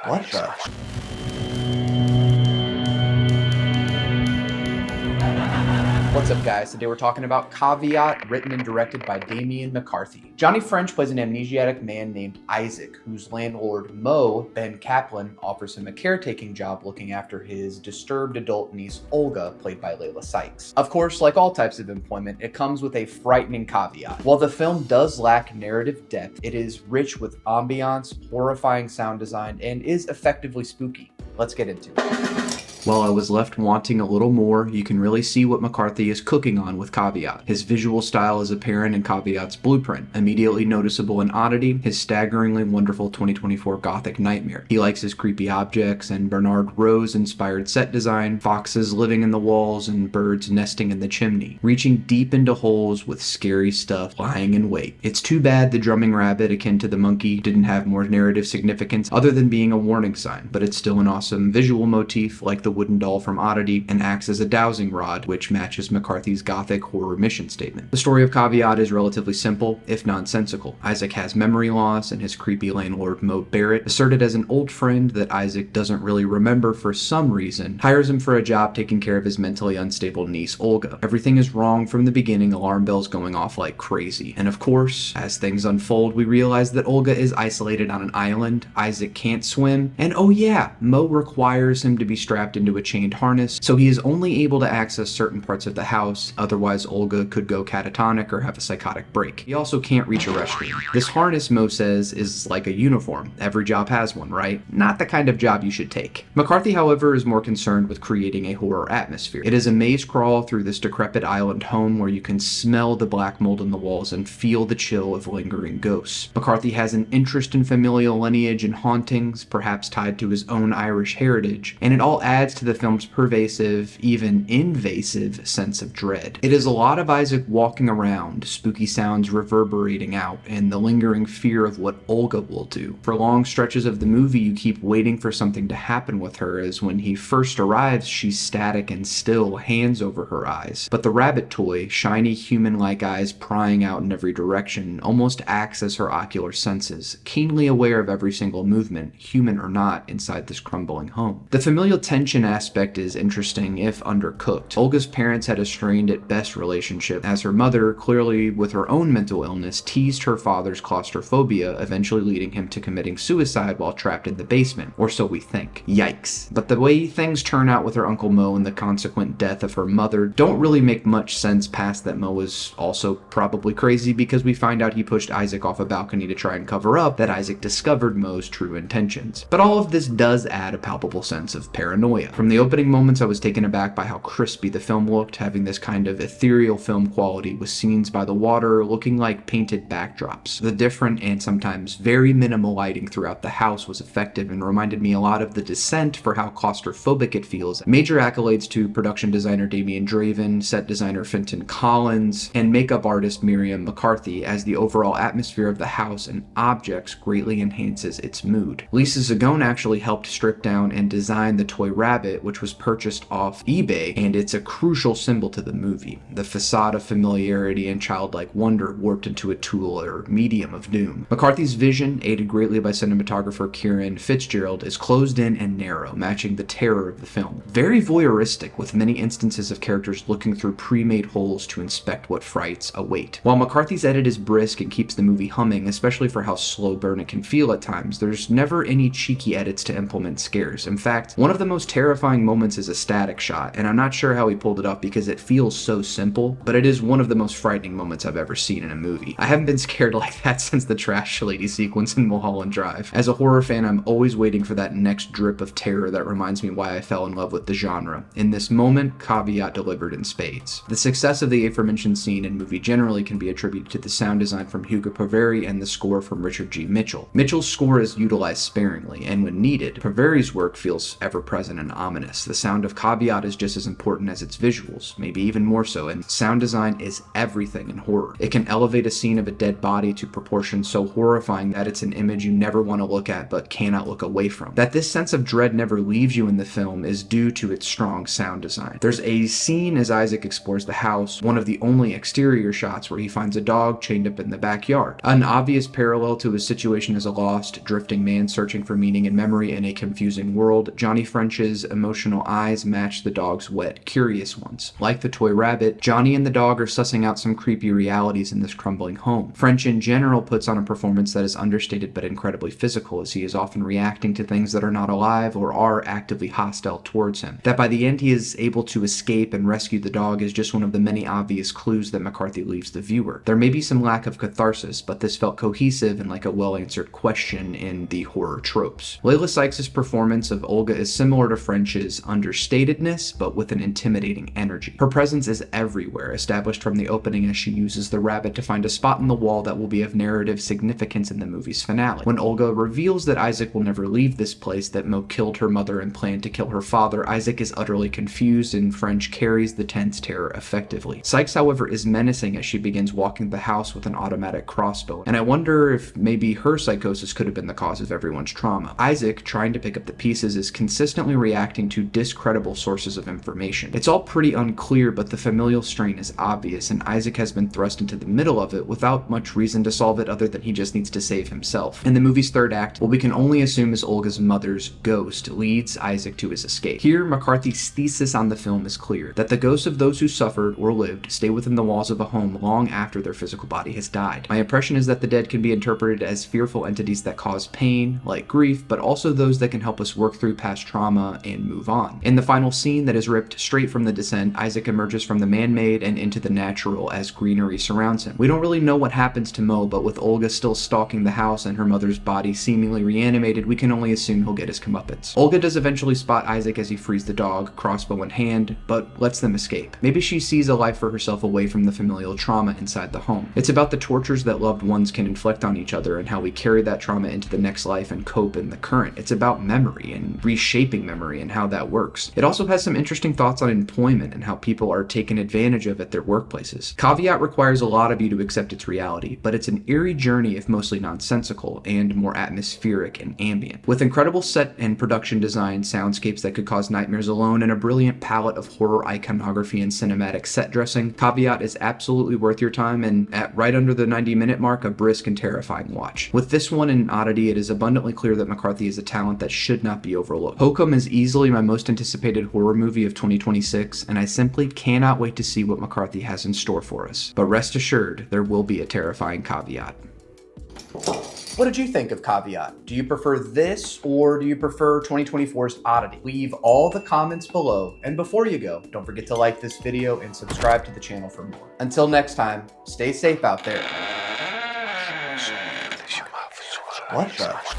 What the? What's up, guys? Today we're talking about Caveat, written and directed by Damian McCarthy. Johnny French plays an amnesiac man named Isaac, whose landlord, Mo, Ben Caplan, offers him a caretaking job looking after his disturbed adult niece, Olga, played by Leila Sykes. Of course, like all types of employment, it comes with a frightening caveat. While the film does lack narrative depth, it is rich with ambiance, horrifying sound design, and is effectively spooky. Let's get into it. While I was left wanting a little more, you can really see what McCarthy is cooking on with Caveat. His visual style is apparent in Caveat's blueprint, immediately noticeable in Oddity, his staggeringly wonderful 2024 gothic nightmare. He likes his creepy objects and Bernard Rose-inspired set design, foxes living in the walls and birds nesting in the chimney, reaching deep into holes with scary stuff lying in wait. It's too bad the drumming rabbit, akin to the monkey, didn't have more narrative significance other than being a warning sign, but it's still an awesome visual motif like the wooden doll from Oddity, and acts as a dowsing rod, which matches McCarthy's gothic horror mission statement. The story of Caveat is relatively simple, if nonsensical. Isaac has memory loss, and his creepy landlord, Mo Barrett, asserted as an old friend that Isaac doesn't really remember for some reason, hires him for a job taking care of his mentally unstable niece, Olga. Everything is wrong from the beginning, alarm bells going off like crazy. And of course, as things unfold, we realize that Olga is isolated on an island, Isaac can't swim, and oh yeah, Mo requires him to be strapped into a chained harness, so he is only able to access certain parts of the house, otherwise Olga could go catatonic or have a psychotic break. He also can't reach a restroom. This harness, Mo says, is like a uniform. Every job has one, right? Not the kind of job you should take. McCarthy, however, is more concerned with creating a horror atmosphere. It is a maze crawl through this decrepit island home where you can smell the black mold in the walls and feel the chill of lingering ghosts. McCarthy has an interest in familial lineage and hauntings, perhaps tied to his own Irish heritage, and it all adds to the film's pervasive, even invasive sense of dread. It is a lot of Isaac walking around, spooky sounds reverberating out, and the lingering fear of what Olga will do. For long stretches of the movie, you keep waiting for something to happen with her, as when he first arrives, she's static and still, hands over her eyes. But the rabbit toy, shiny human-like eyes prying out in every direction, almost acts as her ocular senses, keenly aware of every single movement, human or not, inside this crumbling home. The familial tension aspect is interesting if undercooked. Olga's parents had a strained at best relationship, as her mother, clearly with her own mental illness, teased her father's claustrophobia, eventually leading him to committing suicide while trapped in the basement, or so we think. Yikes. But the way things turn out with her Uncle Mo and the consequent death of her mother don't really make much sense past that Mo was also probably crazy, because we find out he pushed Isaac off a balcony to try and cover up that Isaac discovered Mo's true intentions. But all of this does add a palpable sense of paranoia. From the opening moments, I was taken aback by how crispy the film looked, having this kind of ethereal film quality with scenes by the water looking like painted backdrops. The different and sometimes very minimal lighting throughout the house was effective and reminded me a lot of The Descent for how claustrophobic it feels. Major accolades to production designer Damien Draven, set designer Fenton Collins, and makeup artist Miriam McCarthy, as the overall atmosphere of the house and objects greatly enhances its mood. Lisa Zagone actually helped strip down and design the toy rabbit, which was purchased off eBay, and it's a crucial symbol to the movie. The facade of familiarity and childlike wonder warped into a tool or medium of doom. McCarthy's vision, aided greatly by cinematographer Kieran Fitzgerald, is closed in and narrow, matching the terror of the film. Very voyeuristic, with many instances of characters looking through pre-made holes to inspect what frights await. While McCarthy's edit is brisk and keeps the movie humming, especially for how slow burn it can feel at times, there's never any cheeky edits to implement scares. In fact, one of the most terrifying moments is a static shot, and I'm not sure how he pulled it off because it feels so simple, but it is one of the most frightening moments I've ever seen in a movie. I haven't been scared like that since the trash lady sequence in Mulholland Drive. As a horror fan, I'm always waiting for that next drip of terror that reminds me why I fell in love with the genre. In this moment, Caveat delivered in spades. The success of the aforementioned scene and movie generally can be attributed to the sound design from Hugo Paveri and the score from Richard G. Mitchell. Mitchell's score is utilized sparingly, and when needed, Paveri's work feels ever present and ominous. The sound of caveat is just as important as its visuals, maybe even more so, and sound design is everything in horror. It can elevate a scene of a dead body to proportions so horrifying that it's an image you never want to look at but cannot look away from. That this sense of dread never leaves you in the film is due to its strong sound design. There's a scene as Isaac explores the house, one of the only exterior shots, where he finds a dog chained up in the backyard. An obvious parallel to his situation as a lost, drifting man searching for meaning and memory in a confusing world, Johnny French's emotional eyes match the dog's wet, curious ones. Like the toy rabbit, Johnny and the dog are sussing out some creepy realities in this crumbling home. French in general puts on a performance that is understated but incredibly physical, as he is often reacting to things that are not alive or are actively hostile towards him. That by the end he is able to escape and rescue the dog is just one of the many obvious clues that McCarthy leaves the viewer. There may be some lack of catharsis, but this felt cohesive and like a well-answered question in the horror tropes. Leila Sykes' performance of Olga is similar to French's understatedness, but with an intimidating energy. Her presence is everywhere, established from the opening as she uses the rabbit to find a spot in the wall that will be of narrative significance in the movie's finale. When Olga reveals that Isaac will never leave this place, that Mo killed her mother and planned to kill her father, Isaac is utterly confused and French carries the tense terror effectively. Sykes, however, is menacing as she begins walking the house with an automatic crossbow, and I wonder if maybe her psychosis could have been the cause of everyone's trauma. Isaac, trying to pick up the pieces, is consistently reacting to discredible sources of information. It's all pretty unclear, but the familial strain is obvious, and Isaac has been thrust into the middle of it without much reason to solve it other than he just needs to save himself. In the movie's third act, what we can only assume is Olga's mother's ghost leads Isaac to his escape. Here, McCarthy's thesis on the film is clear, that the ghosts of those who suffered or lived stay within the walls of a home long after their physical body has died. My impression is that the dead can be interpreted as fearful entities that cause pain, like grief, but also those that can help us work through past trauma and move on. In the final scene that is ripped straight from The Descent, Isaac emerges from the man-made and into the natural as greenery surrounds him. We don't really know what happens to Mo, but with Olga still stalking the house and her mother's body seemingly reanimated, we can only assume he'll get his comeuppance. Olga does eventually spot Isaac as he frees the dog, crossbow in hand, but lets them escape. Maybe she sees a life for herself away from the familial trauma inside the home. It's about the tortures that loved ones can inflict on each other and how we carry that trauma into the next life and cope in the current. It's about memory and reshaping memory and how that works. It also has some interesting thoughts on employment and how people are taken advantage of at their workplaces. Caveat requires a lot of you to accept its reality, but it's an eerie journey if mostly nonsensical and more atmospheric and ambient. With incredible set and production design, soundscapes that could cause nightmares alone, and a brilliant palette of horror iconography and cinematic set dressing, Caveat is absolutely worth your time, and at right under the 90-minute mark, a brisk and terrifying watch. With this one and Oddity, it is abundantly clear that McCarthy is a talent that should not be overlooked. Hokum is easily my most anticipated horror movie of 2026, and I simply cannot wait to see what McCarthy has in store for us. But rest assured, there will be a terrifying caveat. What did you think of Caveat? Do you prefer this or do you prefer 2024's Oddity? Leave all the comments below, and before you go, don't forget to like this video and subscribe to the channel for more. Until next time, stay safe out there. What the?